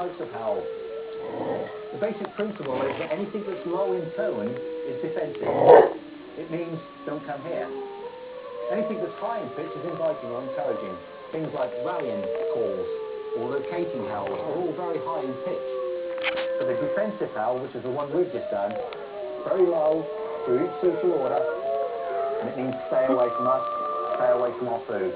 types of howl. The basic principle is that anything that's low in tone is defensive. It means don't come here. Anything that's high in pitch is inviting or encouraging. Things like rallying calls or locating howls are all very high in pitch. So the defensive howl, which is the one we've just done, very low through each social order, and it means stay away from us, stay away from our food.